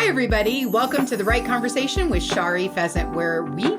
everybody. Welcome to The Right Conversation with Shari Pheasant, where we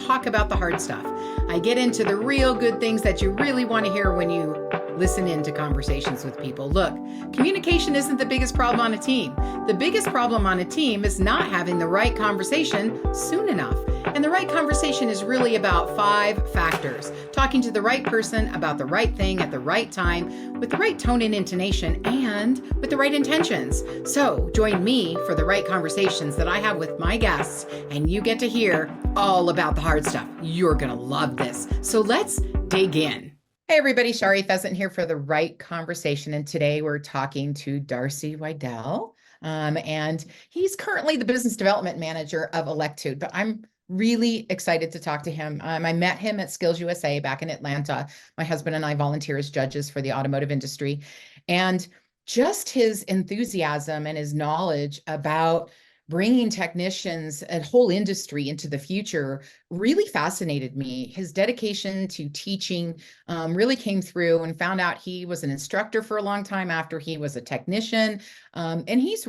talk about the hard stuff. I get into the real good things that you really want to hear when you listen into conversations with people. Look, communication isn't the biggest problem on a team. The biggest problem on a team is not having the right conversation soon enough. And the right conversation is really about 5 factors. Talking to the right person about the right thing at the right time, with the right tone and intonation, and with the right intentions. So join me for the right conversations that I have with my guests, and you get to hear all about the hard stuff. You're going to love this. So let's dig in. Hey everybody, Shari Pheasant here for The Right Conversation. And today we're talking to Darcy Wedel. And he's currently the business development manager of Electude, but I'm really excited to talk to him. I met him at Skills USA back in Atlanta. My husband and I volunteer as judges for the automotive industry. And just his enthusiasm and his knowledge about bringing technicians, a whole industry into the future really fascinated me. His dedication to teaching really came through, and found out he was an instructor for a long time after he was a technician. And he's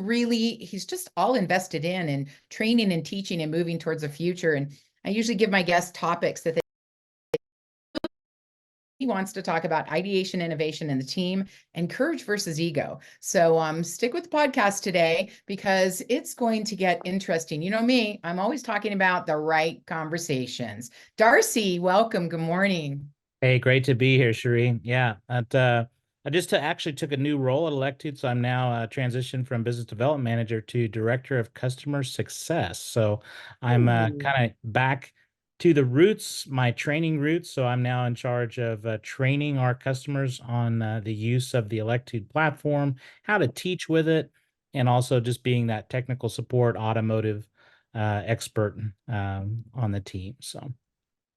just all invested in training and teaching and moving towards the future. And I usually give my guests topics that he wants to talk about: ideation, innovation in the team, and courage versus ego. So stick with the podcast today because it's going to get interesting. You know me, I'm always talking about the right conversations. Darcy, welcome. Good morning. Hey, great to be here, Shari. Yeah, I just actually took a new role at Electude, so I'm now transitioned from business development manager to director of customer success. So I'm kind of back to the roots, my training roots. So I'm now in charge of training our customers on the use of the Electude platform, how to teach with it, and also just being that technical support automotive expert on the team. So.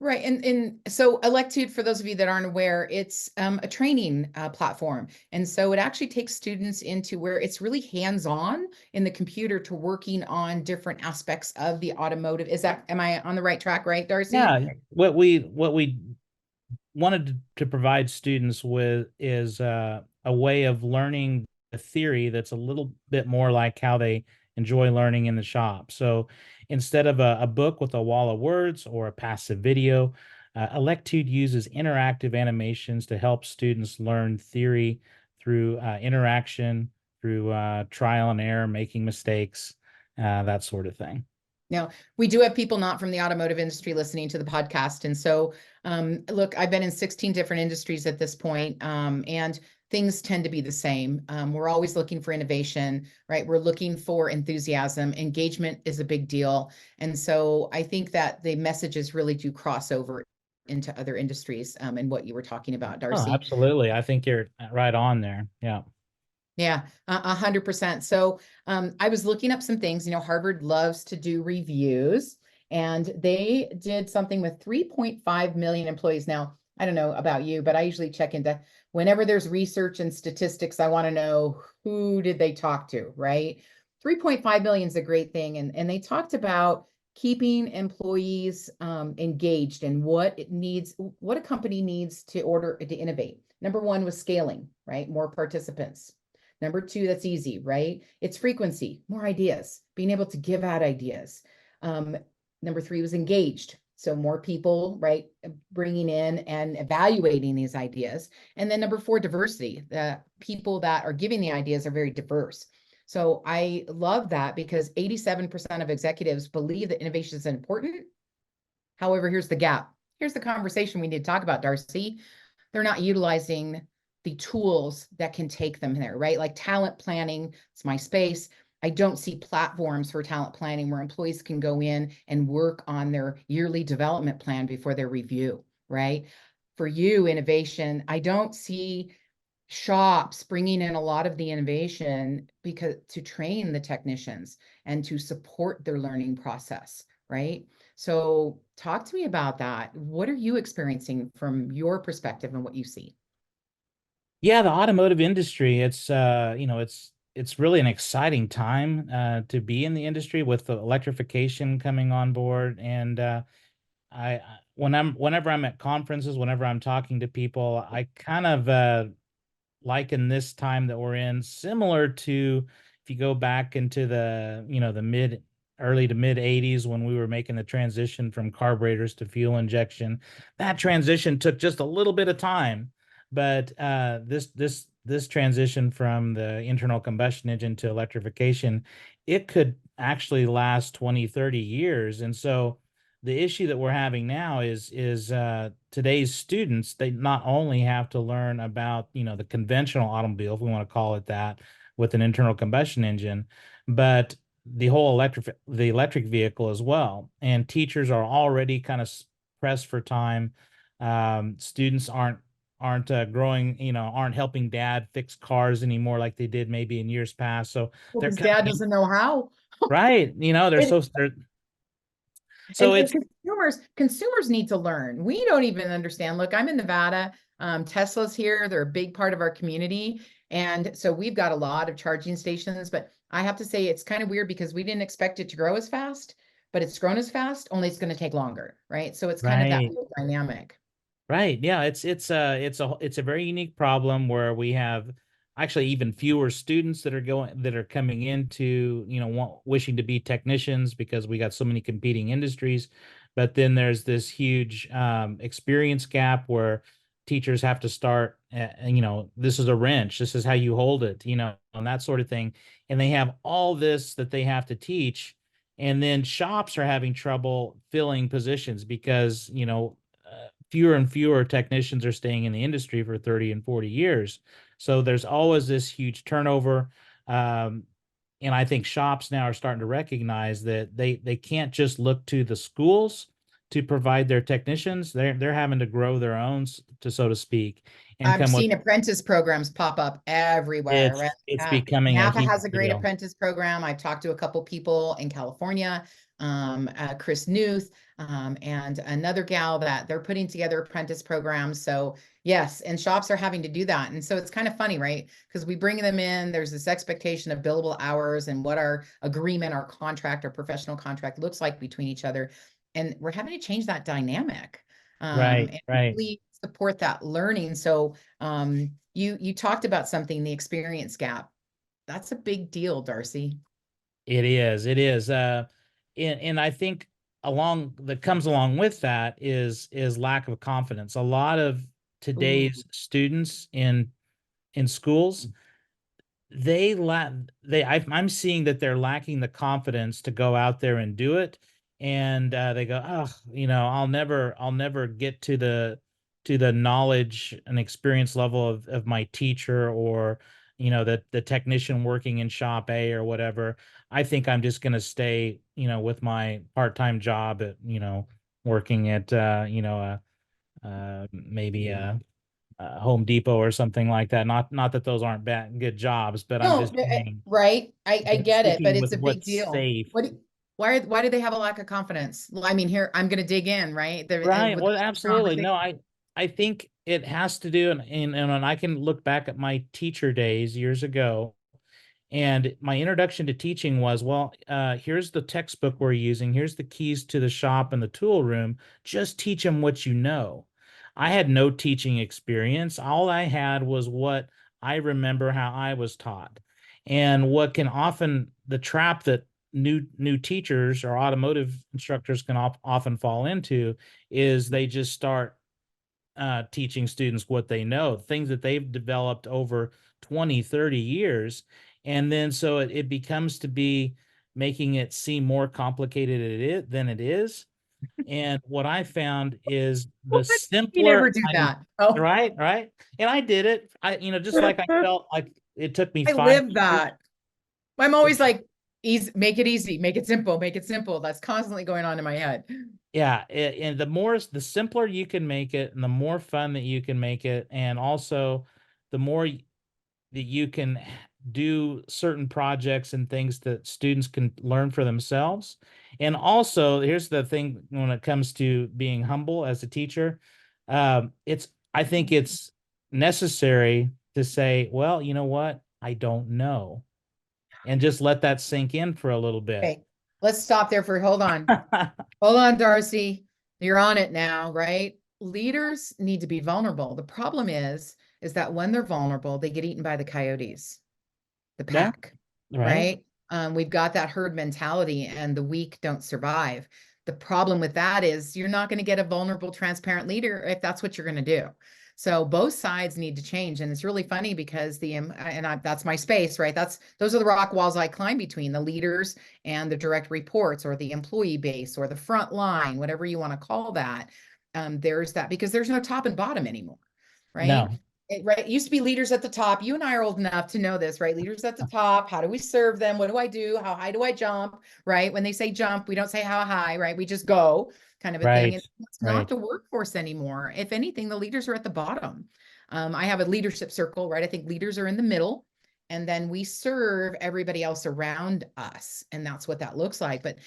Right. And so Electude, for those of you that aren't aware, it's a training platform. And so it actually takes students into where it's really hands-on in the computer to working on different aspects of the automotive. Am I on the right track, right, Darcy? Yeah, what we wanted to provide students with is a way of learning a theory that's a little bit more like how they enjoy learning in the shop. So instead of a book with a wall of words or a passive video, Electude uses interactive animations to help students learn theory through interaction, through trial and error, making mistakes, that sort of thing. Now, we do have people not from the automotive industry listening to the podcast. And so, look, I've been in 16 different industries at this point, and things tend to be the same. We're always looking for innovation, right? We're looking for enthusiasm. Engagement is a big deal. And so I think that the messages really do cross over into other industries, and what you were talking about, Darcy. Oh, absolutely. I think you're right on there. Yeah. Yeah, 100%. So I was looking up some things. Harvard loves to do reviews, and they did something with 3.5 million employees. Now, I don't know about you, but I usually check into whenever there's research and statistics, I want to know who did they talk to, right? 3.5 million is a great thing. And they talked about keeping employees engaged and what a company needs to innovate. Number 1 was scaling, right? More participants. Number 2, that's easy, right? It's frequency, more ideas, being able to give out ideas. Number 3 was engaged. So more people, right, bringing in and evaluating these ideas. And then number 4, diversity. The people that are giving the ideas are very diverse. So I love that because 87% of executives believe that innovation is important. However, here's the gap. Here's the conversation we need to talk about, Darcy. They're not utilizing the tools that can take them there, right? Like talent planning, it's my space. I don't see platforms for talent planning where employees can go in and work on their yearly development plan before their review, right? For you, innovation, I don't see shops bringing in a lot of the innovation because to train the technicians and to support their learning process, right? So talk to me about that. What are you experiencing from your perspective and what you see? Yeah, the automotive industry, it's really an exciting time to be in the industry with the electrification coming on board. And whenever I'm at conferences, whenever I'm talking to people, I kind of liken this time that we're in similar to if you go back into the, the early to mid 80s when we were making the transition from carburetors to fuel injection, that transition took just a little bit of time. But this transition from the internal combustion engine to electrification, it could actually last 20, 30 years. And so the issue that we're having now is today's students, they not only have to learn about, the conventional automobile, if we want to call it that, with an internal combustion engine, but the whole electric vehicle as well. And teachers are already kind of pressed for time. Students aren't growing, aren't helping dad fix cars anymore like they did maybe in years past. So they're Because dad coming in, doesn't know how. right. So And it's consumers need to learn. We don't even understand. Look, I'm in Nevada. Tesla's here. They're a big part of our community. And so we've got a lot of charging stations, but I have to say it's kind of weird because we didn't expect it to grow as fast, but it's grown as fast, only it's going to take longer, right? So it's kind of that right. dynamic. Right. Yeah, it's a very unique problem where we have actually even fewer students that are coming into, wishing to be technicians because we got so many competing industries. But then there's this huge experience gap where teachers have to start, this is a wrench, this is how you hold it, and that sort of thing. And they have all this that they have to teach. And then shops are having trouble filling positions because, fewer and fewer technicians are staying in the industry for 30 and 40 years. So there's always this huge turnover. And I think shops now are starting to recognize that they can't just look to the schools to provide their technicians. They're having to grow their own, so to speak, and I've come with seen apprentice programs pop up everywhere, right? it's becoming a Napa huge has a great deal. apprentice program. I've talked to a couple people in California, Chris Newth, and another gal that they're putting together apprentice programs. So yes, and shops are having to do that. And so it's kind of funny, right? Because we bring them in, there's this expectation of billable hours and what our agreement, our contract, our professional contract looks like between each other. And we're having to change that dynamic. Right, And right. really support that learning. So you talked about something, the experience gap. That's a big deal, Darcy. It is. It is. And I think that comes along with that is lack of confidence. A lot of Ooh. today's students in schools, they lack I'm seeing that they're lacking the confidence to go out there and do it. And they go, oh, I'll never get to the knowledge and experience level of my teacher, or the technician working in shop A or whatever. I think I'm just going to stay, with my part-time job at, working at maybe Home Depot or something like that. Not that those aren't good jobs, but I'm No, just saying, right. I get it, but sticking it's with a big what's deal. safe. Why do they have a lack of confidence? Well, I mean, here I'm going to dig in, right? Right. With Well, this absolutely. conversation. No, I think it has to do, and I can look back at my teacher days years ago, and my introduction to teaching was, well, here's the textbook we're using. Here's the keys to the shop and the tool room. Just teach them what you know. I had no teaching experience. All I had was what I remember how I was taught. And what can often, the trap that new teachers or automotive instructors can often fall into is they just start teaching students what they know, things that they've developed over 20, 30 years. And then so it becomes to be making it seem more complicated than it is. And what I found is the What? You never simpler do that. Oh, right. And I did it. Just like I felt like it took me I 5 live years. that. I'm always like, easy, make it easy, make it simple, make it simple. That's constantly going on in my head. Yeah, and the simpler you can make it, and the more fun that you can make it, and also the more that you can do certain projects and things that students can learn for themselves. And also, here's the thing when it comes to being humble as a teacher, I think it's necessary to say, well, you know what? I don't know. And just let that sink in for a little bit. Okay, let's stop there for, hold on. Hold on, Darcy. You're on it now, right? Leaders need to be vulnerable. The problem is that when they're vulnerable, they get eaten by the coyotes, the Yeah, pack. Right. right? We've got that herd mentality, and the weak don't survive. The problem with that is you're not going to get a vulnerable, transparent leader if that's what you're going to do. So both sides need to change. And it's really funny because that's my space, right? Those are the rock walls I climb between the leaders and the direct reports, or the employee base, or the front line, whatever you want to call that. There's that, because there's no top and bottom anymore, right? No. It used to be leaders at the top. You and I are old enough to know this, right? Leaders at the top. How do we serve them? What do I do? How high do I jump? Right? When they say jump, we don't say how high, right? We just go, kind of a thing. Right. And it's not Right. the workforce anymore. If anything, the leaders are at the bottom. I have a leadership circle, right? I think leaders are in the middle, and then we serve everybody else around us. And that's what that looks like. But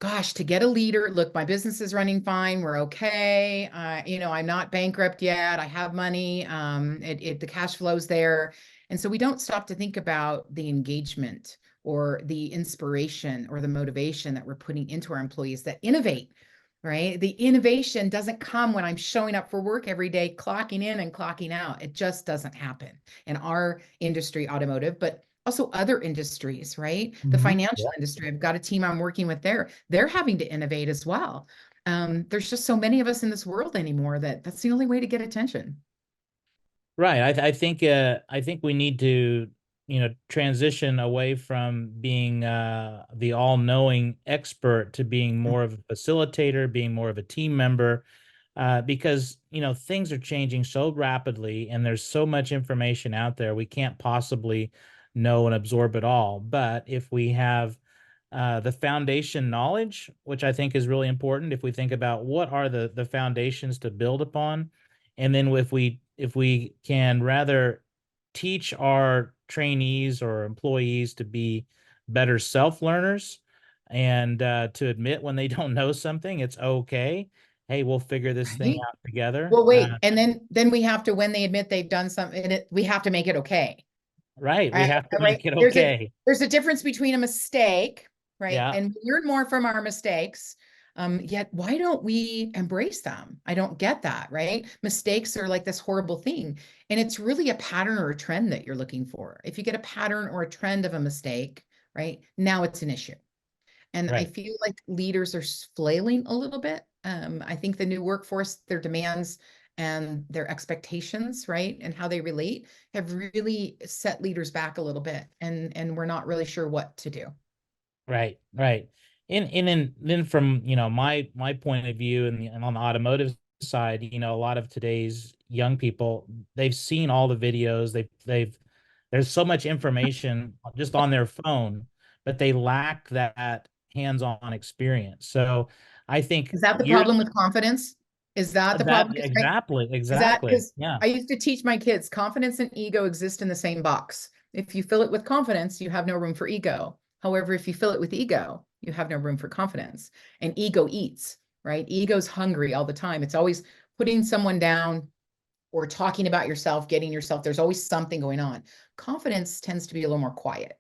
gosh, to get a leader, look, my business is running fine. We're okay. I'm not bankrupt yet. I have money. The cash flow's there. And so we don't stop to think about the engagement, or the inspiration, or the motivation that we're putting into our employees that innovate, right? The innovation doesn't come when I'm showing up for work every day, clocking in and clocking out. It just doesn't happen in our industry, automotive, but also other industries, right? The Mhm. financial Yeah. industry. I've got a team I'm working with there. They're having to innovate as well. There's just so many of us in this world anymore that that's the only way to get attention. Right. I think we need to, transition away from being the all-knowing expert to being more of a facilitator, being more of a team member, because things are changing so rapidly, and there's so much information out there. We can't possibly know and absorb it all. But if we have the foundation knowledge, which I think is really important, if we think about what are the foundations to build upon, and then if we can rather teach our trainees or employees to be better self-learners, and to admit when they don't know something, it's okay. Hey, we'll figure this thing Right? out together. Well, wait, and then we have to, when they admit they've done something, we have to make it okay. Right. We have to Right. make it There's a okay. there's a difference between a mistake, right? Yeah. And we learn more from our mistakes. Yet why don't we embrace them? I don't get that, right? Mistakes are like this horrible thing. And it's really a pattern or a trend that you're looking for. If you get a pattern or a trend of a mistake, right? Now it's an issue. And I Right. feel like leaders are flailing a little bit. I think the new workforce, their demands and their expectations, right, and how they relate, have really set leaders back a little bit, and we're not really sure what to do. Right, right. And then from, my point of view, and on the automotive side, a lot of today's young people, they've seen all the videos, they've there's so much information just on their phone, but they lack that hands-on experience. So I think Is that the years problem with confidence? Is that the that problem? exactly, Is that exactly. because Yeah. I used to teach my kids confidence and ego exist in the same box. If you fill it with confidence, you have no room for ego. However, if you fill it with ego, you have no room for confidence. And ego eats, right? Ego's hungry all the time. It's always putting someone down or talking about yourself, getting yourself, there's always something going on. Confidence tends to be a little more quiet.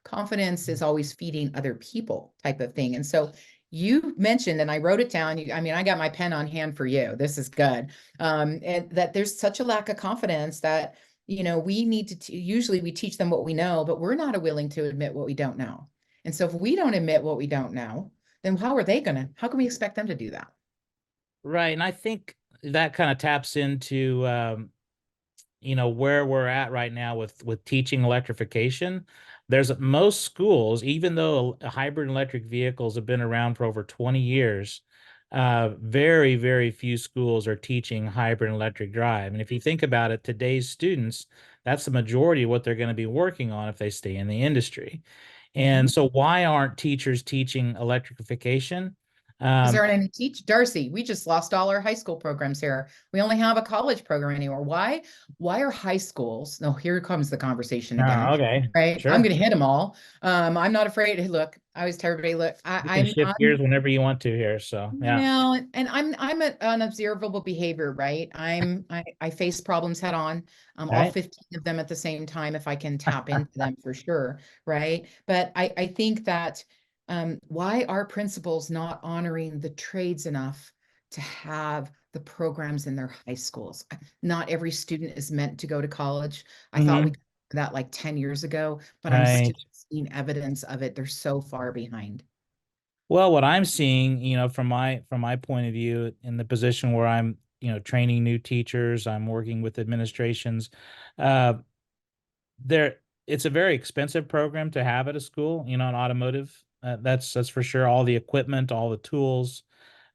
Confidence is always feeding other people, type of thing. And so you mentioned, and I wrote it down. I got my pen on hand for you. This is good. And that there's such a lack of confidence that, we need to, usually we teach them what we know, but we're not willing to admit what we don't know. And so if we don't admit what we don't know, then how can we expect them to do that? Right. And I think that kind of taps into where we're at right now with teaching electrification. There's most schools, even though hybrid electric vehicles have been around for over 20 years, very, very few schools are teaching hybrid electric drive. And if you think about it, today's students, that's the majority of what they're going to be working on if they stay in the industry. And Mhm. so why aren't teachers teaching electrification? Because there Um, aren't any Darcy, we just lost all our high school programs here. We only have a college program anymore. Why? Why are high schools? No, here comes the conversation again, okay, right? I'm sure. going to hit them all. I'm not afraid. Hey, look, I always tell everybody, look, You can shift gears whenever you want to here. So yeah. well, and I'm an observable behavior, right? I face problems head on, All all right. 15 of them at the same time if I can tap into them for sure, right? But I think that why are principals not honoring the trades enough to have the programs in their high schools? Not every student is meant to go to college. I thought we Hmm. could do that like 10 years ago, but I'm still Right. seeing evidence of it. They're so far behind. Well, what I'm seeing, from my point of view, in the position where I'm, training new teachers, I'm working with administrations, uh, there it's a very expensive program to have at a school, an automotive. That's for sure. All the equipment, all the tools.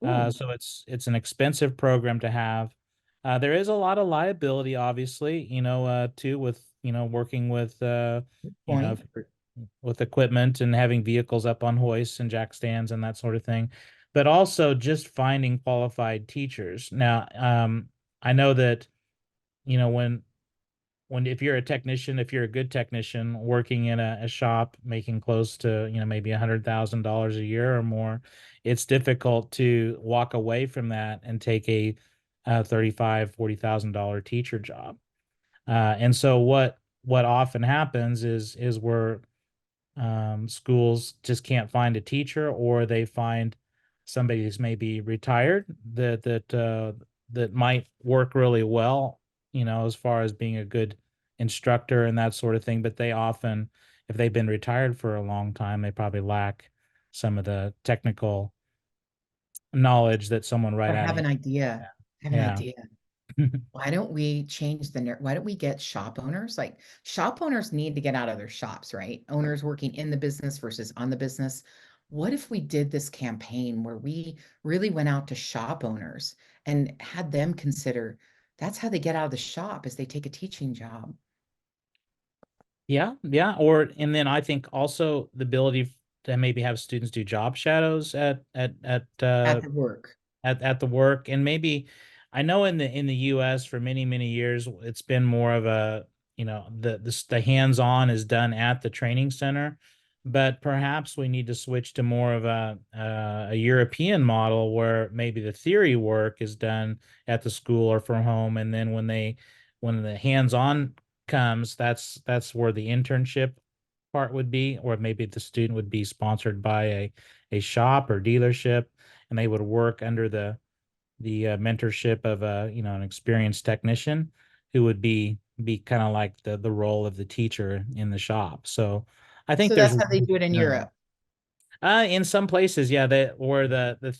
Ooh, So it's an expensive program to have. There is a lot of liability, obviously, too, with working with good you know point. with equipment and having vehicles up on hoists and jack stands and that sort of thing, but also just finding qualified teachers. Now, I know that when if you're a technician, if you're a good technician working in a shop making close to maybe $100,000 a year or more, it's difficult to walk away from that and take a $35,000-$40,000 teacher job. And so what often happens is where schools just can't find a teacher, or they find somebody who's maybe retired that might work really well, as far as being a good instructor and that sort of thing. But they often, if they've been retired for a long time, they probably lack some of the technical knowledge that someone right I out of have here. an idea. I have an Yeah. idea. Why don't we change why don't we get shop owners? Like shop owners need to get out of their shops, right? Owners working in the business versus on the business. What if we did this campaign where we really went out to shop owners and had them consider that's how they get out of the shop is they take a teaching job Yeah, yeah. Or and then I think also the ability to maybe have students do job shadows at the work. at the work. And maybe I know in the US for many many years it's been more of a, the hands-on is done at the training center, but perhaps we need to switch to more of a European model where maybe the theory work is done at the school or from home, and then when the hands-on comes, that's where the internship part would be, or maybe the student would be sponsored by a shop or dealership, and they would work under the mentorship of an experienced technician who would be kind of like the role of the teacher in the shop. So I think So there's that's how they do it in Europe. in some places, yeah, that where the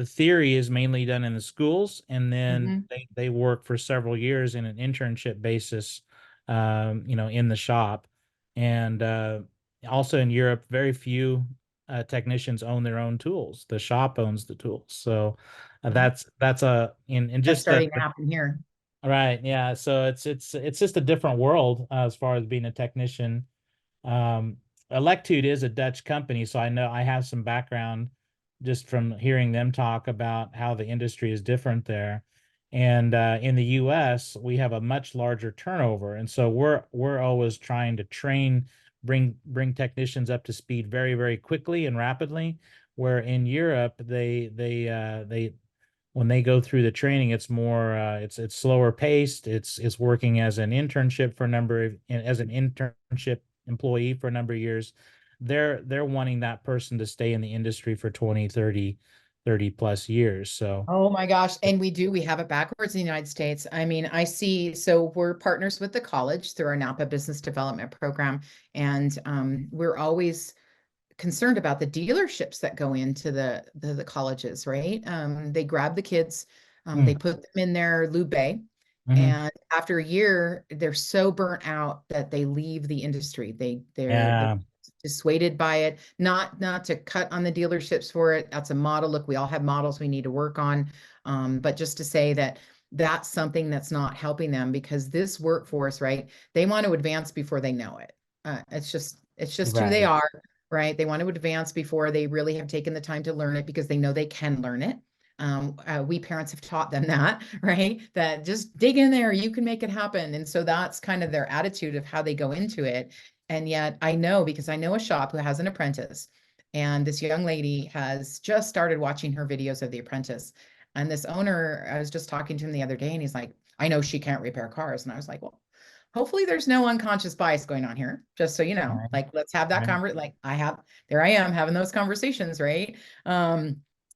theory is mainly done in the schools, and then Mhm. they work for several years in an internship basis, in the shop. And also in Europe, very few technicians own their own tools. The shop owns the tools. So Yeah, that's a in that's just starting to happen here. right, yeah. So it's just a different world as far as being a technician. um, Electude is a Dutch company, so I know I have some background just from hearing them talk about how the industry is different there. And in the U.S., we have a much larger turnover, and so we're always trying to bring technicians up to speed very, very quickly and rapidly. Where in Europe, they when they go through the training, it's more it's slower paced. It's working as an internship for a number of as an internship employee for a number of years. They're wanting that person to stay in the industry for 20, 30 plus years. So Oh my gosh. And we have it backwards in the United States. I mean, I see, so we're partners with the college through our Napa Business Development Program. And we're always concerned about the dealerships that go into the colleges, right? They grab the kids, they mm, put them in their lube bay, mhm. and after a year, they're so burnt out that they leave the industry. They're Yeah, dissuaded by it. Not to cut on the dealerships for it. That's a model. Look, we all have models we need to work on, but just to say that that's something that's not helping them because this workforce, right? They want to advance before they know it. It's just who they right. are, right? They want to advance before they really have taken the time to learn it because they know they can learn it. We parents have taught them that, right? That just dig in there, you can make it happen. And so that's kind of their attitude of how they go into it. And yet I know because I know a shop who has an apprentice, and this young lady has just started watching her videos of The Apprentice. And this owner, I was just talking to him the other day, and he's like, I know she can't repair cars. And I was like, well, hopefully there's no unconscious bias going on here, just so you know, Right, like let's have that right. conversation. Like there I am having those conversations, right?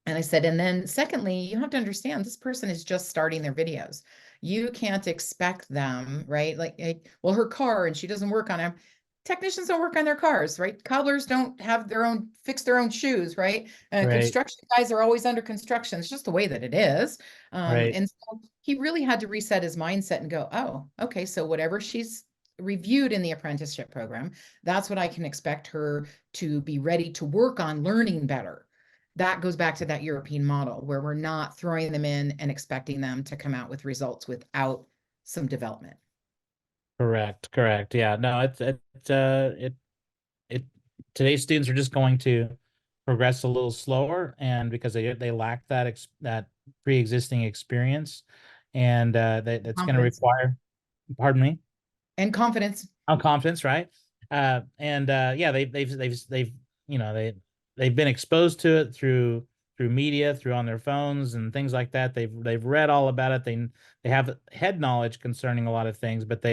And I said, and then secondly, you have to understand this person is just starting their videos. You can't expect them, right? Like, well, her car and she doesn't work on them. technicians don't work on their cars, right? Cobblers don't have fix their own shoes, right? Right. Construction guys are always under construction. It's just the way that it is. Right. And so he really had to reset his mindset and go, oh, okay, so whatever she's reviewed in the apprenticeship program, that's what I can expect her to be ready to work on learning better. That goes back to that European model where we're not throwing them in and expecting them to come out with results without some development. Correct. Yeah, no, it today's students are just going to progress a little slower, and because they lack that pre-existing experience, and that's going to Confidence. require, pardon me, And confidence. confidence, right? Yeah, they've they've been exposed to it through media, through on their phones and things like that. They've read all about it. They have head knowledge concerning a lot of things, but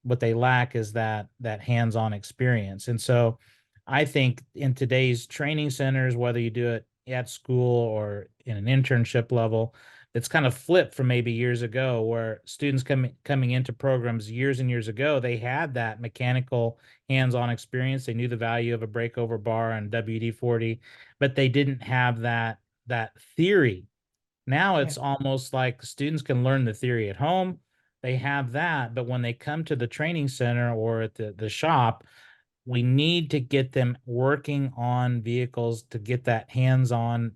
what they lack is that hands-on experience. And so I think in today's training centers, whether you do it at school or in an internship level, it's kind of flipped from maybe years ago, where students coming into programs years and years ago, they had that mechanical hands-on experience. They knew the value of a breakover bar and WD-40, but they didn't have that theory. Now it's almost like students can learn the theory at home. They have that, but when they come to the training center or at the shop, we need to get them working on vehicles to get that hands-on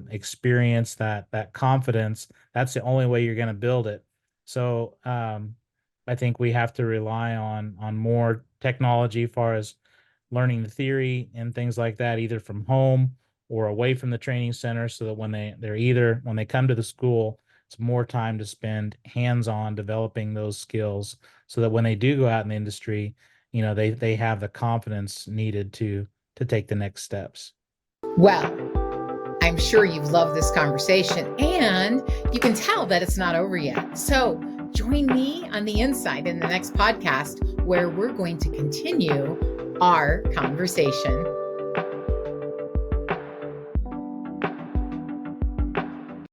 experience, that confidence. That's the only way you're going to build it. So I think we have to rely on more technology as far as learning the theory and things like that, either from home or away from the training center, so that when they come to the school, it's more time to spend hands-on developing those skills, so that when they do go out in the industry, they have the confidence needed to take the next steps. Well, I'm sure you've loved this conversation, and you can tell that it's not over yet. So join me on the inside in the next podcast, where we're going to continue our conversation.